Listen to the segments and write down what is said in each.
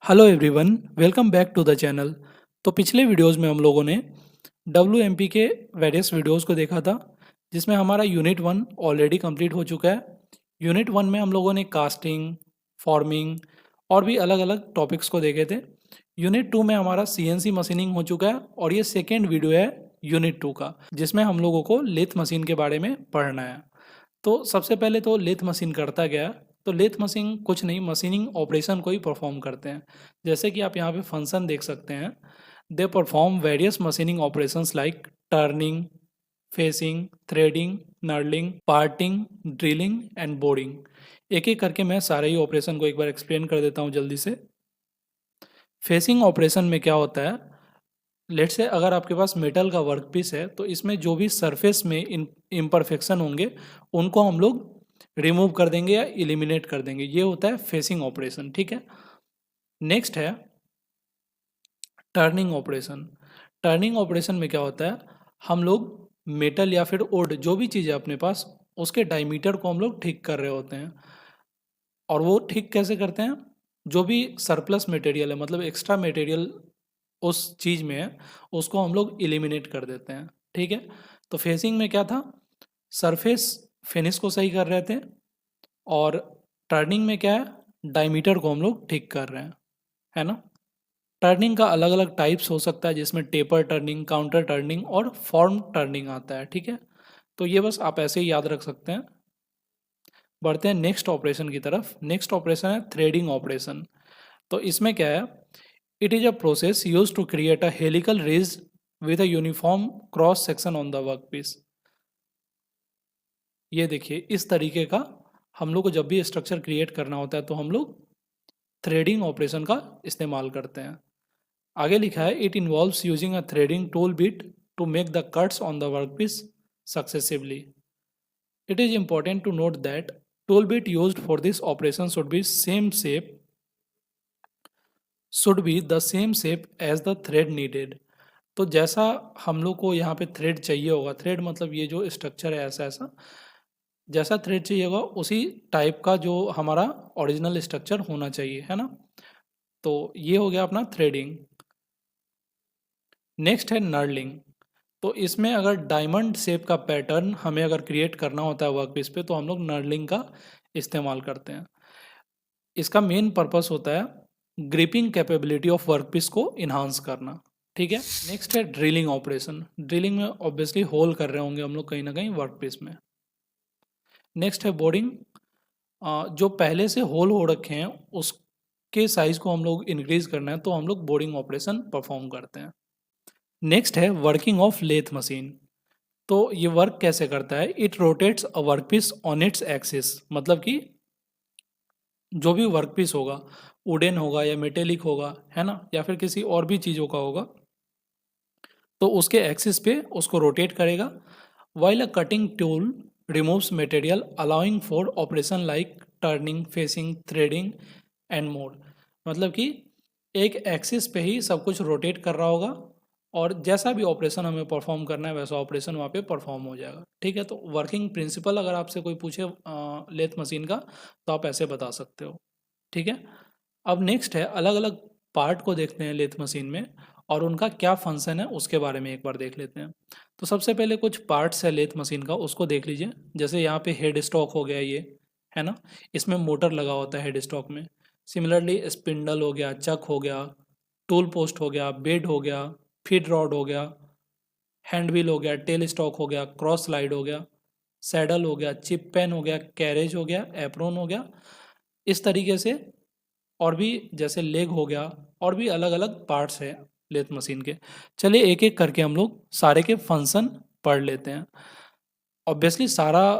Hello everyone, welcome back to the channel. तो पिछले videos में हम लोगों ने WMP के वेरियस वीडियोस को देखा था, जिसमें हमारा यूनिट 1 ऑलरेडी कंप्लीट हो चुका है। यूनिट 1 में हम लोगों ने कास्टिंग, फॉर्मिंग और भी अलग अलग टॉपिक्स को देखे थे। यूनिट 2 में हमारा CNC मशीनिंग हो चुका है और ये सेकेंड वीडियो है यूनिट 2 का, जिसमें हम लोगों को लेथ मशीन के बारे में पढ़ना है। तो सबसे पहले तो लेथ मशीन करता क्या है? तो लेथ मशीन कुछ नहीं, मशीनिंग ऑपरेशन को ही परफॉर्म करते हैं। जैसे कि आप यहाँ पे फंक्शन देख सकते हैं। They perform various machining operations like turning, facing, threading, knurling, parting, drilling and boring. एक एक करके मैं सारे ही ऑपरेशन को एक बार एक्सप्लेन कर देता हूँ जल्दी से। फेसिंग ऑपरेशन में क्या होता है? लेट से अगर आपके पास मेटल का वर्क पीस है, तो इसमें जो भी सरफेस में इम्परफेक्शन होंगे उनको हम लोग रिमूव कर देंगे या इलिमिनेट कर देंगे। ये होता है फेसिंग ऑपरेशन, ठीक है। नेक्स्ट है टर्निंग ऑपरेशन। टर्निंग ऑपरेशन में क्या होता है? हम लोग मेटल या फिर वुड, जो भी चीज़ है अपने पास, उसके डायमीटर को हम लोग ठीक कर रहे होते हैं। और वो ठीक कैसे करते हैं? जो भी सरप्लस मटेरियल है, मतलब एक्स्ट्रा मटेरियल उस चीज़ में है, उसको हम लोग एलिमिनेट कर देते हैं, ठीक है। तो फेसिंग में क्या था? सरफेस फिनिश को सही कर रहे थे। और टर्निंग में क्या है? डायमीटर को हम लोग ठीक कर रहे हैं, है ना। टर्निंग का अलग अलग टाइप्स हो सकता है, जिसमें टेपर टर्निंग, काउंटर टर्निंग और फॉर्म टर्निंग आता है, ठीक है। तो ये बस आप ऐसे ही याद रख सकते हैं। बढ़ते हैं नेक्स्ट ऑपरेशन की तरफ। नेक्स्ट ऑपरेशन है थ्रेडिंग ऑपरेशन। तो इसमें क्या है? It is a process use to create a helical ridge with a uniform cross section on the work piece. ये देखिए, इस तरीके का हम लोग को जब भी स्ट्रक्चर क्रिएट करना होता है तो हम लोग थ्रेडिंग ऑपरेशन का इस्तेमाल करते हैं। आगे लिखा है it involves using a threading tool bit to make the cuts on the work piece successively. It is important to note that tool bit used for this operation should be the same shape as the thread needed। तो जैसा हम लोग को यहाँ पे thread चाहिए होगा, thread मतलब ये जो स्ट्रक्चर है ऐसा ऐसा, जैसा थ्रेड चाहिए होगा उसी टाइप का जो हमारा ओरिजिनल स्ट्रक्चर होना चाहिए, है ना। तो ये हो गया अपना थ्रेडिंग। नेक्स्ट है नर्लिंग। तो इसमें अगर डायमंड शेप का पैटर्न हमें अगर क्रिएट करना होता है वर्क पीस पे, तो हम लोग नर्लिंग का इस्तेमाल करते हैं। इसका मेन पर्पस होता है ग्रिपिंग कैपेबिलिटी ऑफ वर्कपीस को इन्हांस करना, ठीक है। नेक्स्ट है ड्रिलिंग ऑपरेशन। ड्रिलिंग में ऑब्वियसली होल कर रहे होंगे हम लोग कहीं ना कहीं वर्कपीस में। नेक्स्ट है बोर्डिंग। जो पहले से होल हो रखे हैं उसके साइज को हम लोग इंक्रीज करना है, तो हम लोग बोर्डिंग ऑपरेशन परफॉर्म करते हैं। नेक्स्ट है वर्किंग ऑफ लेथ मशीन। तो ये वर्क कैसे करता है? It rotates a workpiece on its axis. मतलब कि जो भी वर्कपीस होगा, वुडन होगा या मेटेलिक होगा, है ना, या फिर किसी और भी चीज़ों का होगा, तो उसके एक्सिस पे उसको रोटेट करेगा। While a cutting tool removes material allowing for operation like turning, facing, threading and more. मतलब कि एक एक्सिस पे ही सब कुछ रोटेट कर रहा होगा, और जैसा भी ऑपरेशन हमें परफॉर्म करना है वैसा ऑपरेशन वहाँ पे परफॉर्म हो जाएगा, ठीक है। तो वर्किंग प्रिंसिपल अगर आपसे कोई पूछे लेथ मशीन का, तो आप ऐसे बता सकते हो, ठीक है। अब नेक्स्ट है अलग अलग पार्ट को देखते हैं लेथ मशीन में, और उनका क्या फंक्शन है उसके बारे में एक बार देख लेते हैं। तो सबसे पहले कुछ पार्ट्स है लेथ मशीन का, उसको देख लीजिए। जैसे यहाँ पे हेड स्टॉक हो गया, ये है ना, इसमें मोटर लगा होता है हेड स्टॉक में। सिमिलरली स्पिंडल हो गया, चक हो गया, टूल पोस्ट हो गया, बेड हो गया, फीड रॉड हो गया, हैंड व्हील हो गया, टेल स्टॉक हो गया, क्रॉस स्लाइड हो गया, सैडल हो गया, चिप पेन हो गया, कैरेज हो गया, एप्रोन हो गया। इस तरीके से और भी, जैसे लेग हो गया, और भी अलग अलग पार्ट्स हैं लेथ मशीन के। चलिए एक एक करके हम लोग सारे के फंक्शन पढ़ लेते हैं। ऑब्वियसली सारा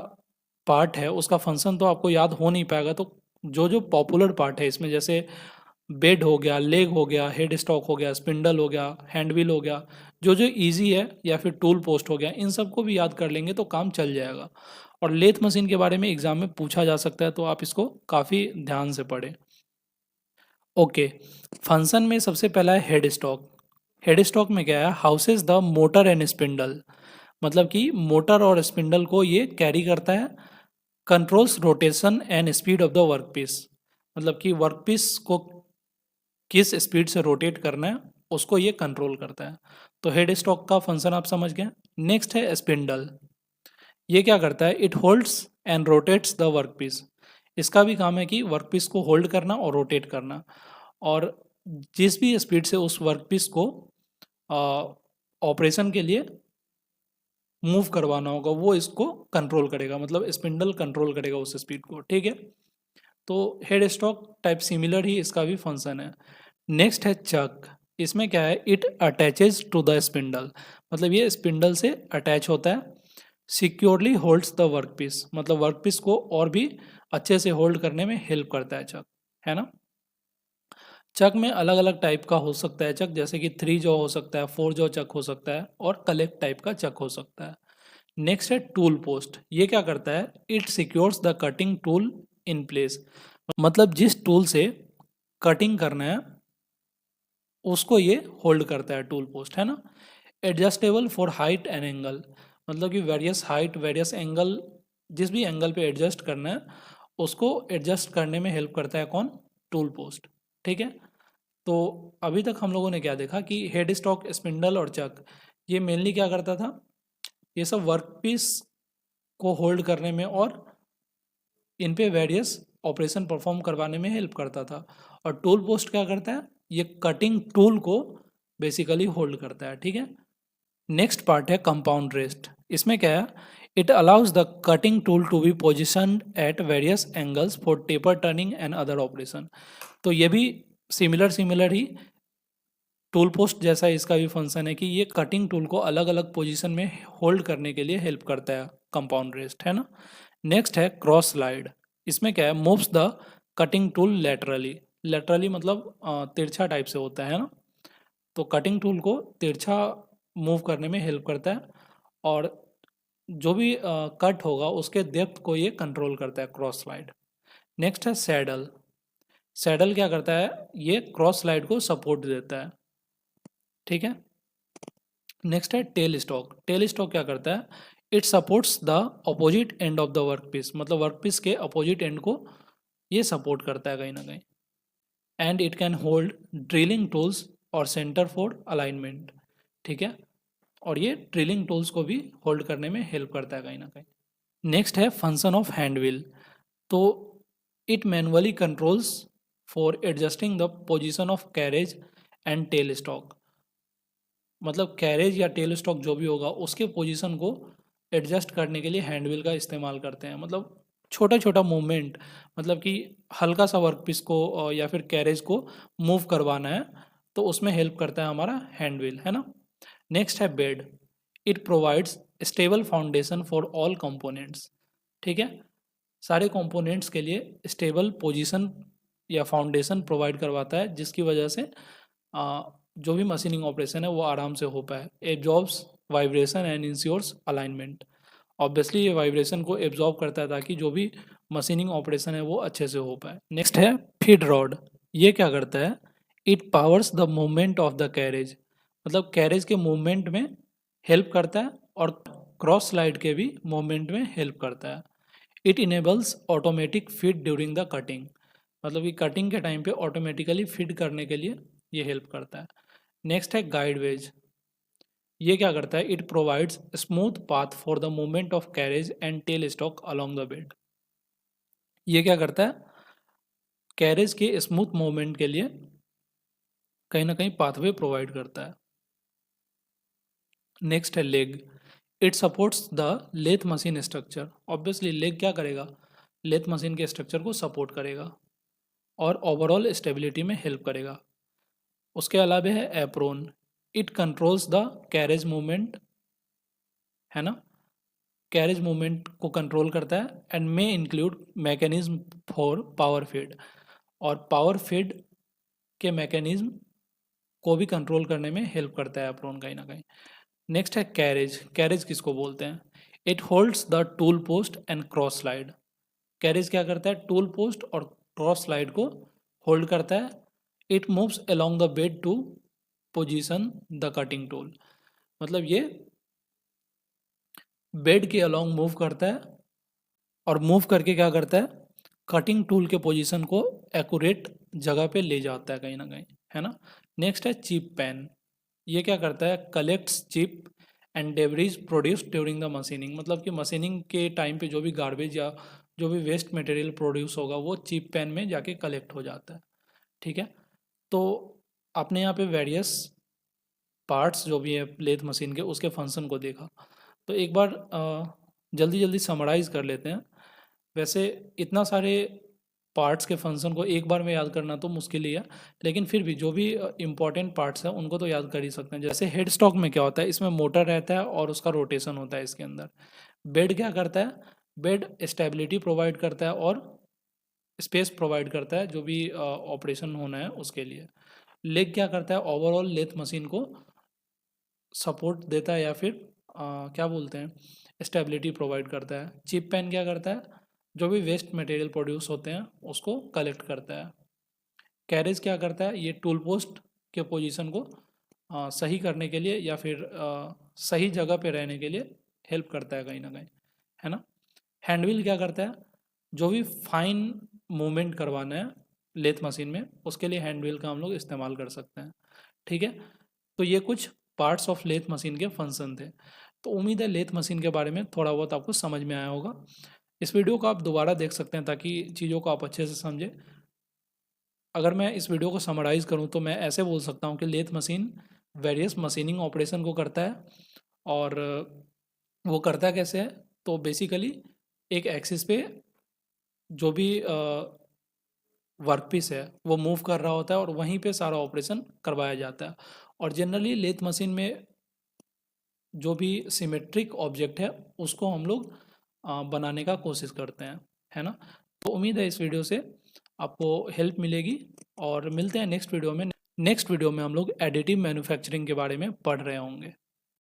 पार्ट है उसका फंक्शन तो आपको याद हो नहीं पाएगा, तो जो जो पॉपुलर पार्ट है इसमें, जैसे बेड हो गया, लेग हो गया, हेड स्टॉक हो गया, स्पिंडल हो गया, हैंड व्हील हो गया, जो जो इजी है, या फिर टूल पोस्ट हो गया, इन सबको भी याद कर लेंगे तो काम चल जाएगा। और लेथ मशीन के बारे में एग्जाम में पूछा जा सकता है, तो आप इसको काफ़ी ध्यान से पढ़ें। ओके, फंक्शन में सबसे पहला है हेड स्टॉक। हेड स्टॉक में क्या है? Houses the motor and spindle. मतलब कि मोटर और स्पिंडल को ये कैरी करता है। Controls rotation and speed of the workpiece. मतलब कि वर्कपीस को किस स्पीड से रोटेट करना है उसको ये कंट्रोल करता है। तो हेड स्टॉक का फंक्शन आप समझ गए। नेक्स्ट है स्पिंडल। ये क्या करता है, it holds and rotates the workpiece. इसका भी काम है कि वर्कपीस को होल्ड करना और रोटेट करना, और जिस भी स्पीड से उस वर्कपीस को ऑपरेशन के लिए मूव करवाना होगा वो इसको कंट्रोल करेगा, मतलब स्पिंडल कंट्रोल करेगा उस स्पीड को, ठीक है। तो हेड स्टॉक टाइप सिमिलर ही इसका भी फंक्शन है। नेक्स्ट है चक। इसमें क्या है, it attaches to the spindle, मतलब ये स्पिंडल से अटैच होता है। सिक्योरली होल्ड्स द वर्कपीस, मतलब वर्कपीस को और भी अच्छे से होल्ड करने में हेल्प करता है चक, है ना। चक में अलग अलग टाइप का हो सकता है चक, जैसे कि 3 जॉ हो सकता है, 4 जॉ चक हो सकता है, और कलेक्ट टाइप का चक हो सकता है। नेक्स्ट है टूल पोस्ट। ये क्या करता है, it secures the cutting tool in place, मतलब जिस टूल से कटिंग करना है उसको ये होल्ड करता है टूल पोस्ट, है ना। Adjustable for height and angle, मतलब कि वेरियस हाइट वेरियस एंगल, जिस भी एंगल पे एडजस्ट करना है उसको एडजस्ट करने में हेल्प करता है कौन, टूल पोस्ट, ठीक है। तो अभी तक हम लोगों ने क्या देखा कि हेड स्टॉक, स्पिंडल और चक ये मेनली क्या करता था, ये सब वर्कपीस को होल्ड करने में और इन पे वेरियस ऑपरेशन परफॉर्म करवाने में हेल्प करता था। और टूल पोस्ट क्या करता है, ये कटिंग टूल को बेसिकली होल्ड करता है, ठीक है। नेक्स्ट पार्ट है कंपाउंड रेस्ट। इसमें क्या है, it allows the cutting tool to be position at various angles for taper turning and other operation. तो ये भी सिमिलर ही टूल पोस्ट जैसा इसका भी फंक्शन है कि ये कटिंग टूल को अलग अलग पोजीशन में होल्ड करने के लिए हेल्प करता है, कंपाउंड रेस्ट, है ना। नेक्स्ट है क्रॉस स्लाइड। इसमें क्या है, moves the cutting tool laterally मतलब तिरछा टाइप से होता है ना, तो कटिंग टूल को तिरछा मूव करने में हेल्प करता है, और जो भी कट होगा उसके डेप्थ को ये कंट्रोल करता है, क्रॉस स्लाइड। नेक्स्ट है सैडल। सैडल क्या करता है, ये क्रॉस स्लाइड को सपोर्ट देता है, ठीक है। नेक्स्ट है टेल स्टॉक। टेल स्टॉक क्या करता है, it supports the opposite end of the workpiece, मतलब वर्कपीस के अपोजिट एंड को ये सपोर्ट करता है कहीं ना कहीं। And it can hold drilling tools और सेंटर फॉर अलाइनमेंट, ठीक है। और ये ड्रिलिंग टूल्स को भी होल्ड करने में हेल्प करता है कहीं ना कहीं। नेक्स्ट है फंक्शन ऑफ हैंड व्हील। तो it manually controls for adjusting the position of carriage and tell stock, मतलब कैरेज या टेल स्टॉक जो भी होगा उसके पोजीशन को एडजस्ट करने के लिए हैंड व्हील का इस्तेमाल करते हैं। मतलब छोटा छोटा मूवमेंट, मतलब कि हल्का सा वर्कपीस को या फिर कैरेज को मूव करवाना है तो उसमें हेल्प करता है हमारा हैंड व्हील, है ना। नेक्स्ट है bed. It provides stable foundation for all components, ठीक है। सारे कंपोनेंट्स के लिए स्टेबल पोजीशन या फाउंडेशन प्रोवाइड करवाता है, जिसकी वजह से जो भी मशीनिंग ऑपरेशन है वो आराम से हो पाए। Absorbs vibration and ensures alignment. Obviously ये वाइब्रेशन को एब्जॉर्ब करता है ताकि जो भी मशीनिंग ऑपरेशन है वो अच्छे से हो पाए। नेक्स्ट है फीड रॉड। ये क्या करता है, it powers the movement of the carriage, मतलब कैरेज के मूवमेंट में हेल्प करता है और क्रॉस स्लाइड के भी मूवमेंट में हेल्प करता है। It enables automatic feed during the cutting, मतलब कि कटिंग के टाइम पे ऑटोमेटिकली फीड करने के लिए ये हेल्प करता है। नेक्स्ट है गाइड वेज। ये क्या करता है, it provides smooth path for the movement of carriage and tell stock along the bed. ये क्या करता है, कैरेज के स्मूथ मूवमेंट के लिए कहीं ना कहीं पाथवे प्रोवाइड करता है। नेक्स्ट है leg. It supports the lathe machine structure. Obviously leg क्या करेगा, लेथ मशीन के स्ट्रक्चर को सपोर्ट करेगा और ओवरऑल स्टेबिलिटी में हेल्प करेगा। उसके अलावा है apron. It controls the carriage movement, है ना, कैरेज मूवमेंट को कंट्रोल करता है and may include mechanism for power feed, और पावर फीड के मैकेनिज्म को भी कंट्रोल करने में हेल्प करता है एप्रोन कहीं ना कहीं। नेक्स्ट है कैरेज। कैरेज किसको बोलते हैं, it holds the tool post and cross slide. Carriage क्या करता है, टूल पोस्ट और क्रॉस स्लाइड को होल्ड करता है। It moves along the bed to position the cutting tool, मतलब ये बेड के अलोंग मूव करता है और मूव करके क्या करता है, कटिंग टूल के पोजीशन को एक्यूरेट जगह पे ले जाता है कहीं ना कहीं। है ना। नेक्स्ट है चिप पैन। ये क्या करता है, collects chip and debris produce during the machining, मतलब कि मशीनिंग के टाइम पे जो भी गार्बेज या जो भी वेस्ट मटेरियल प्रोड्यूस होगा वो चिप पैन में जाके कलेक्ट हो जाता है। ठीक है, तो आपने यहाँ पे वेरियस पार्ट्स जो भी है लेथ मशीन के उसके फंक्शन को देखा। तो एक बार जल्दी जल्दी समराइज़ कर लेते हैं। वैसे इतना सारे पार्ट्स के फंक्शन को एक बार में याद करना तो मुश्किल ही है, लेकिन फिर भी जो भी इम्पोर्टेंट पार्ट्स हैं उनको तो याद कर ही सकते हैं। जैसे हेड स्टॉक में क्या होता है, इसमें मोटर रहता है और उसका रोटेशन होता है इसके अंदर। बेड क्या करता है, बेड स्टेबिलिटी प्रोवाइड करता है और स्पेस प्रोवाइड करता है जो भी ऑपरेशन होना है उसके लिए। लेग क्या करता है, ओवरऑल लेथ मशीन को सपोर्ट देता है या फिर क्या बोलते हैं स्टेबिलिटी प्रोवाइड करता है। चिप पैन क्या करता है, जो भी वेस्ट मटेरियल प्रोड्यूस होते हैं उसको कलेक्ट करता है। कैरेज क्या करता है, ये टूल पोस्ट के पोजीशन को सही करने के लिए या फिर सही जगह पे रहने के लिए हेल्प करता है कहीं ना कहीं, है ना। हैंडव्हील क्या करता है, जो भी फाइन मूवमेंट करवाना है लेथ मशीन में उसके लिए हैंडव्हील का हम लोग इस्तेमाल कर सकते हैं। ठीक है, तो ये कुछ पार्ट्स ऑफ लेथ मशीन के फंक्शन थे। तो उम्मीद है लेथ मशीन के बारे में थोड़ा बहुत आपको समझ में आया होगा। इस वीडियो को आप दोबारा देख सकते हैं ताकि चीज़ों को आप अच्छे से समझें। अगर मैं इस वीडियो को समराइज़ करूं तो मैं ऐसे बोल सकता हूं कि lathe machine various machining operation को करता है। और वो करता कैसे है, तो बेसिकली एक एक्सिस पे जो भी वर्कपीस है वो मूव कर रहा होता है और वहीं पे सारा ऑपरेशन करवाया जाता है। और जनरली लेथ मशीन में जो भी सिमेट्रिक ऑब्जेक्ट है उसको हम लोग बनाने का कोशिश करते हैं, है ना। तो उम्मीद है इस वीडियो से आपको हेल्प मिलेगी और मिलते हैं नेक्स्ट वीडियो में। नेक्स्ट वीडियो में हम लोग एडिटिव मैन्युफैक्चरिंग के बारे में पढ़ रहे होंगे।